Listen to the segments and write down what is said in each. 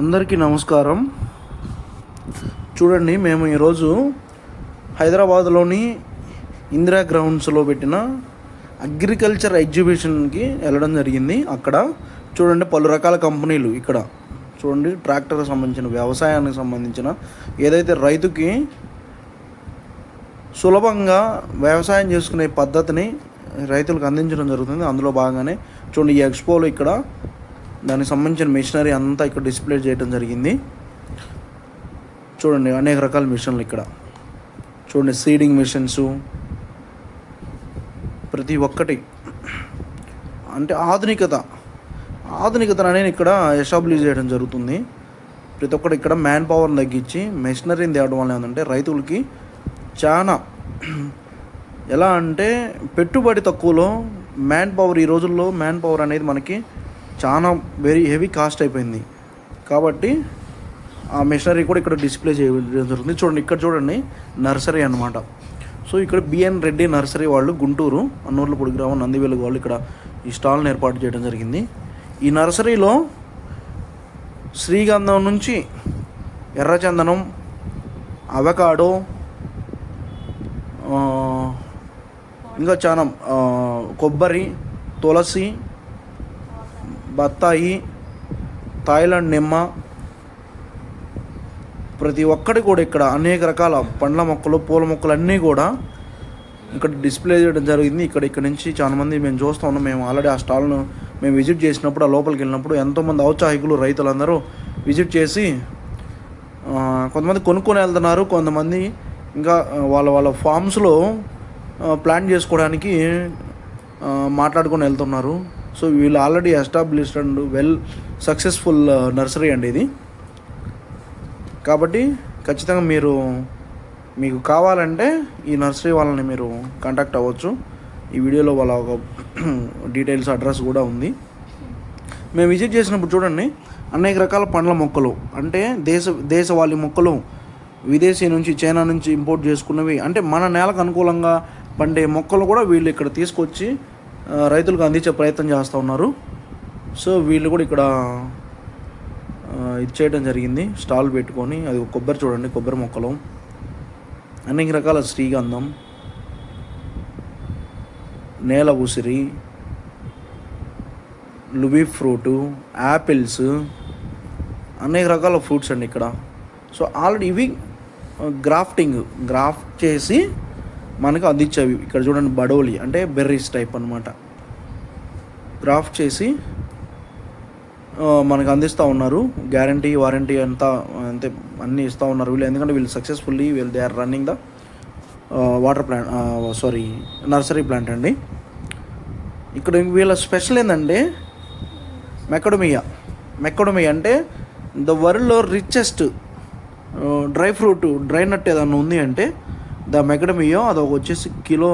అందరికీ నమస్కారం. చూడండి, మేము ఈరోజు హైదరాబాద్లోని ఇందిరా గ్రౌండ్స్లో పెట్టిన అగ్రికల్చర్ ఎగ్జిబిషన్కి వెళ్ళడం జరిగింది. అక్కడ చూడండి పలు రకాల కంపెనీలు, ఇక్కడ చూడండి ట్రాక్టర్కి సంబంధించిన, వ్యవసాయానికి సంబంధించిన, ఏదైతే రైతుకి సులభంగా వ్యవసాయం చేసుకునే పద్ధతిని రైతులకు అందించడం జరుగుతుంది. అందులో భాగంగానే చూడండి ఈ ఎక్స్పోలో ఇక్కడ దానికి సంబంధించిన మిషనరీ అంతా ఇక్కడ డిస్ప్లే చేయడం జరిగింది. చూడండి అనేక రకాల మిషన్లు ఇక్కడ చూడండి, సీడింగ్ మిషన్స్, ప్రతి ఒక్కటి అంటే ఆధునికత అనేది ఇక్కడ ఎస్టాబ్లిష్ చేయడం జరుగుతుంది. ప్రతి ఒక్కటి ఇక్కడ మ్యాన్ పవర్ని తగ్గించి మెషినరీని తేవడం వల్ల ఏంటంటే రైతులకి చాలా ఎలా అంటే పెట్టుబడి తక్కువలో మ్యాన్ పవర్, ఈ రోజుల్లో మ్యాన్ పవర్ అనేది మనకి చాలా వెరీ హెవీ కాస్ట్ అయిపోయింది. కాబట్టి ఆ మెషినరీ కూడా ఇక్కడ డిస్ప్లే చేయడం జరుగుతుంది. చూడండి ఇక్కడ చూడండి నర్సరీ అన్నమాట. సో ఇక్కడ బిఎన్ రెడ్డి నర్సరీ వాళ్ళు గుంటూరు అన్నూర్లపూడి గ్రామం నందివేలు వాళ్ళు ఇక్కడ ఈ స్టాల్ని ఏర్పాటు చేయడం జరిగింది. ఈ నర్సరీలో శ్రీగంధం నుంచి ఎర్రచందనం, అవకాడో, ఇంకా చాలా కొబ్బరి, తులసి, బత్తాయి, థాయిలాండ్ నిమ్మ, ప్రతి ఒక్కటి కూడా ఇక్కడ అనేక రకాల పండ్ల మొక్కలు, పూల మొక్కలు అన్నీ కూడా ఇక్కడ డిస్ప్లే చేయడం జరిగింది. ఇక్కడ నుంచి చాలామంది మేము చూస్తూ ఉన్నాం. మేము ఆల్రెడీ ఆ స్టాల్ను మేము విజిట్ చేసినప్పుడు, ఆ లోపలికి వెళ్ళినప్పుడు ఎంతోమంది ఔత్సాహికులు రైతులందరూ విజిట్ చేసి కొంతమంది కొనుక్కొని వెళ్తున్నారు, కొంతమంది ఇంకా వాళ్ళ ఫామ్స్లో ప్లాన్ చేసుకోవడానికి మాట్లాడుకొని వెళ్తున్నారు. సో వీళ్ళు already established and well successful nursery అండి ఇది. కాబట్టి ఖచ్చితంగా మీకు కావాలంటే ఈ నర్సరీ వాళ్ళని మీరు కాంటాక్ట్ అవ్వచ్చు. ఈ వీడియోలో వాళ్ళ ఒక డీటెయిల్స్, అడ్రస్ కూడా ఉంది. మేము విజిట్ చేసినప్పుడు చూడండి అనేక రకాల పండ్ల మొక్కలు, అంటే దేశవాళీ మొక్కలు, విదేశీ నుంచి, చైనా నుంచి ఇంపోర్ట్ చేసుకున్నవి, అంటే మన నేలకు అనుకూలంగా పండే మొక్కలు కూడా వీళ్ళు ఇక్కడ తీసుకొచ్చి రైతులకు అందించే ప్రయత్నం చేస్తూ ఉన్నారు. సో వీళ్ళు కూడా ఇక్కడ ఇది చేయడం జరిగింది, స్టాల్ పెట్టుకొని. అది కొబ్బరి చూడండి, కొబ్బరి మొక్కలు, అనేక రకాల శ్రీగంధం, నేల ఉసిరి, లుబీ ఫ్రూటు, యాపిల్స్, అనేక రకాల ఫ్రూట్స్ అండి ఇక్కడ. సో ఆల్రెడీ ఇవి గ్రాఫ్ట్ చేసి మనకు అందించేవి. ఇక్కడ చూడండి బడోలి అంటే బెర్రీస్ టైప్ అనమాట, గ్రాఫ్ట్ చేసి మనకు అందిస్తూ ఉన్నారు. గ్యారంటీ, వారంటీ అంతా అంతే అన్నీ ఇస్తూ ఉన్నారు వీళ్ళు. ఎందుకంటే వీళ్ళు successfully they are running the nursery plant అండి. ఇక్కడ వీళ్ళ స్పెషల్ ఏంటంటే మెకడమియా అంటే ద వరల్డ్లో రిచెస్ట్ డ్రై నట్ ఏదన్నా ఉంది అంటే ద మెకడమియా. అది వచ్చేసి కిలో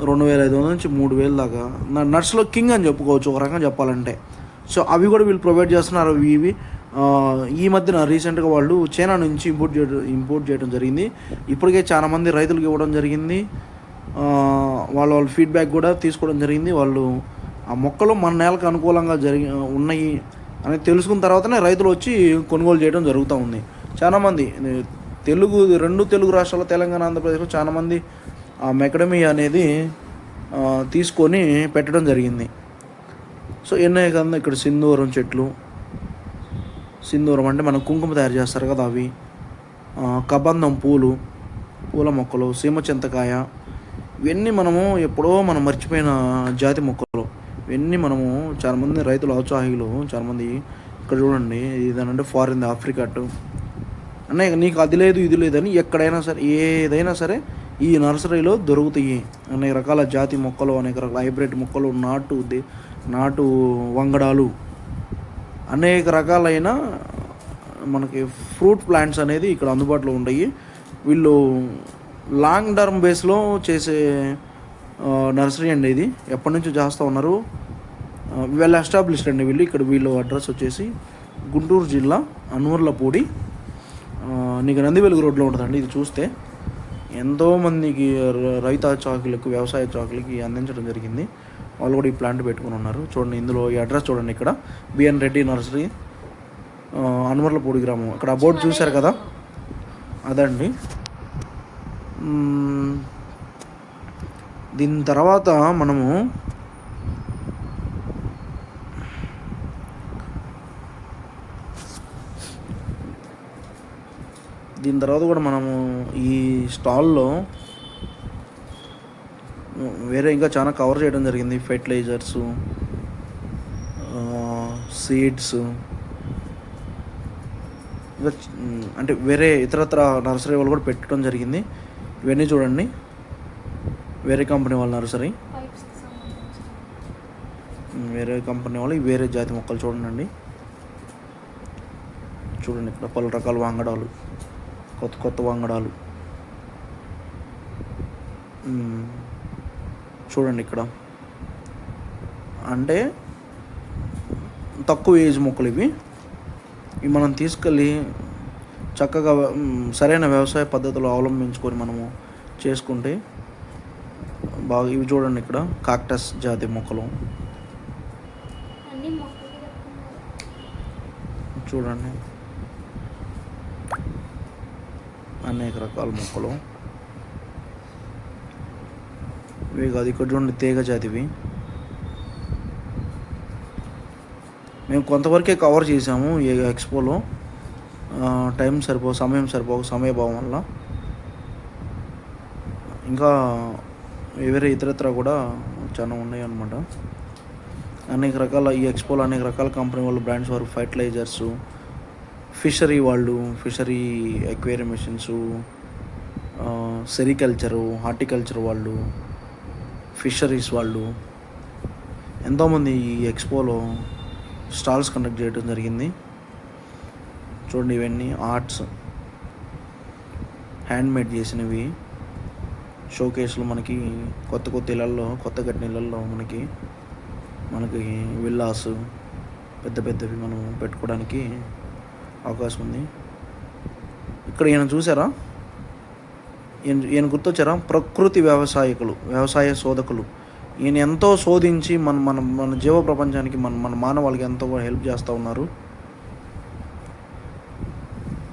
2,500 నుంచి 3,000 దాకా నట్స్లో కింగ్ అని చెప్పుకోవచ్చు ఒక రకంగా చెప్పాలంటే. సో అవి కూడా వీళ్ళు ప్రొవైడ్ చేస్తున్నారు. ఇవి ఈ మధ్యన రీసెంట్గా వాళ్ళు చైనా నుంచి ఇంపోర్ట్ చేయడం జరిగింది. ఇప్పటికే చాలామంది రైతులకు ఇవ్వడం జరిగింది. వాళ్ళ ఫీడ్బ్యాక్ కూడా తీసుకోవడం జరిగింది. వాళ్ళు ఆ మొక్కలు మన నేలకు అనుకూలంగా ఉన్నాయి అని తెలుసుకున్న తర్వాతనే రైతులు వచ్చి కొనుగోలు చేయడం జరుగుతూ ఉంది. చాలామంది రెండు తెలుగు రాష్ట్రాల్లో, తెలంగాణ, ఆంధ్రప్రదేశ్లో చాలామంది ఆ మెకడమియా అనేది తీసుకొని పెట్టడం జరిగింది. సో ఎన్నో కదా ఇక్కడ సింధూరం చెట్లు, సింధూరం అంటే మనం కుంకుమ తయారు చేస్తారు కదా అవి, కబంధం పూల మొక్కలు, సీమ చింతకాయ, ఇవన్నీ ఎప్పుడో మనం మర్చిపోయిన జాతి మొక్కలు. ఇవన్నీ చాలామంది రైతులు, ఔత్సాహికులు చాలామంది ఇక్కడ చూడండి. ఇదేనంటే ఫారిన్ ఆఫ్రికా అనే నీకు అది లేదు ఇది లేదని ఎక్కడైనా సరే, ఏదైనా సరే ఈ నర్సరీలో దొరుకుతాయి. అనేక రకాల జాతి మొక్కలు, అనేక రకాల హైబ్రిడ్ మొక్కలు, నాటు వంగడాలు, అనేక రకాలైన మనకి ఫ్రూట్ ప్లాంట్స్ అనేది ఇక్కడ అందుబాటులో ఉంటాయి. వీళ్ళు లాంగ్ టర్మ్ బేస్లో చేసే నర్సరీ అండి ఇది. ఎప్పటి నుంచో చేస్తూ ఉన్నారు, వెల్ ఎస్టాబ్లిష్డ్ అండి వీళ్ళు. ఇక్కడ వీళ్ళు అడ్రస్ వచ్చేసి గుంటూరు జిల్లా అన్నూర్లపూడి, నీకు నందివెలుగు రోడ్లో ఉంటుందండి. ఇది చూస్తే ఎంతోమందికి రైతు చాకులకు, వ్యవసాయ చాకులకి అందించడం జరిగింది. వాళ్ళు కూడా ఈ ప్లాంట్ పెట్టుకుని ఉన్నారు. చూడండి ఇందులో ఈ అడ్రస్ చూడండి, ఇక్కడ బిఎన్ రెడ్డి నర్సరీ అనుమర్లపూడి గ్రామం. ఇక్కడ ఆ బోర్డు చూశారు కదా, అదండి. దీని తర్వాత మనము కూడా మనము ఈ స్టాల్లో వేరే ఇంకా చాలా కవర్ చేయడం జరిగింది. ఫెర్టిలైజర్సు, సీడ్స్, ఇంకా అంటే వేరే ఇతరత్ర నర్సరీ వాళ్ళు కూడా పెట్టడం జరిగింది. ఇవన్నీ చూడండి, వేరే కంపెనీ వాళ్ళ నర్సరీ, వేరే కంపెనీ వాళ్ళు వేరే జాతి మొక్కలు చూడండి. ఇక్కడ పలు రకాల వంగడాలు, కొత్త వంగడాలు చూడండి. ఇక్కడ అంటే తక్కువ ఏజ్ మొక్కలు ఇవి మనం తీసుకెళ్ళి చక్కగా సరైన వ్యవసాయ పద్ధతులు అవలంబించుకొని మనము చేసుకుంటే బాగా. ఇవి చూడండి, ఇక్కడ కాక్టస్ జాతి మొక్కలు చూడండి, అనేక రకాల మొక్కలు. ఇవి కాదు, ఇక్కడ చూడండి తీగ జాతివి. మేము కొంతవరకే కవర్ చేసాము ఈ ఎక్స్పోలో, సమయభావం వల్ల. ఇంకా వేరే ఇతరత్ర కూడా చాలా ఉన్నాయి అన్నమాట. అనేక రకాల ఈ ఎక్స్పోలో అనేక రకాల కంపెనీ వాళ్ళు, బ్రాండ్స్ వారు, ఫర్టిలైజర్సు, ఫిషరీ వాళ్ళు, fishery aquarium machines, sericulture, horticulture వాళ్ళు, ఫిషరీస్ వాళ్ళు ఎంతోమంది ఈ ఎక్స్పోలో స్టాల్స్ కండక్ట్ చేయడం జరిగింది. చూడండి, ఇవన్నీ ఆర్ట్స్, హ్యాండ్మేడ్ చేసినవి షోకేస్లో మనకి కొత్త ఇళ్ళల్లో, కొత్త కట్టిన ఇళ్ళల్లో మనకి విల్లాస్ పెద్దవి మనం పెట్టుకోవడానికి అవకాశం ఉంది. ఇక్కడ ఈయన చూసారా, ఈయన గుర్తొచ్చారా, ప్రకృతి వ్యవసాయ శోధకులు. ఈయన ఎంతో శోధించి మన జీవ ప్రపంచానికి, మన మానవాళికి ఎంతో హెల్ప్ చేస్తూ ఉన్నారు.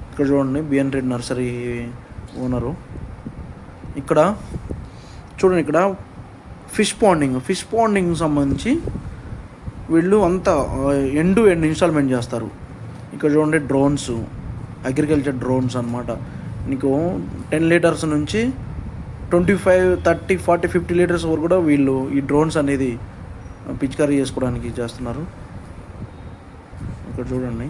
ఇక్కడ చూడండి, బిఎన్ రెడ్డి నర్సరీ ఓనరు. ఇక్కడ చూడండి, ఇక్కడ ఫిష్ పాండింగ్ సంబంధించి వీళ్ళు అంతా ఎండ్ ఇన్స్టాల్మెంట్ చేస్తారు. ఇక్కడ చూడండి, డ్రోన్స్, అగ్రికల్చర్ డ్రోన్స్ అన్నమాట. నీకు 10 లీటర్స్ నుంచి 25, 30, 40, 50 లీటర్స్ వరకు కూడా వీళ్ళు ఈ డ్రోన్స్ అనేది పిచికారీ చేసుకోవడానికి చేస్తున్నారు. ఇక్కడ చూడండి.